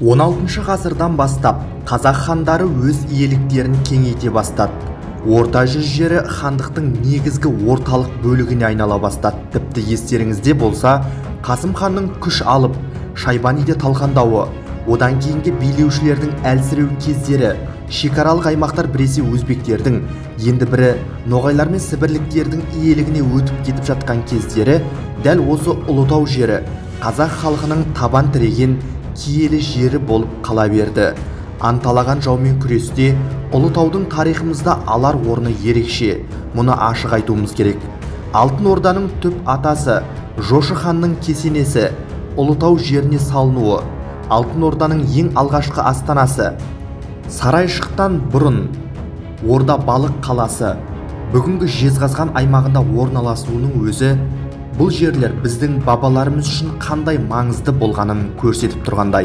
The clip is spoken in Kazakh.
16 ғасырдан бастап қазақ хандары өз иеліктерін кеңейте бастады. Орта жүз жері хандықтың негізгі орталық бөлігіне айнала бастады. Тіпті естеріңізде болса, Қасым ханның күш алып, Шайбаниде талқандауы, одан кейінгі билеушілердің әлсіреу кездері, шекаралық аймақтар біресе өзбектердің, енді бірі ноғайлар мен сібірліктердің иелігіне өтіп кетіп жатқан кездері, дәл осы Ұлытау жері қазақ халқының табан тіреген киелі жері болып қала берді. Анталаған жаумен күресте Ұлытаудың тарихымызда алар орны ерекше. Мұны ашық айтуымыз керек. Алтын Орданың түп атасы Жошы ханның кесенесі Ұлытау жеріне салынуы, Алтын Орданың ең алғашқы астанасы Сарайшықтан бұрын Орда балық қаласы бүгінгі Жезқазған аймағында орналасуының өзі бұл жерлер біздің бабаларымыз үшін қандай маңызды болғанын көрсетіп тұрғандай.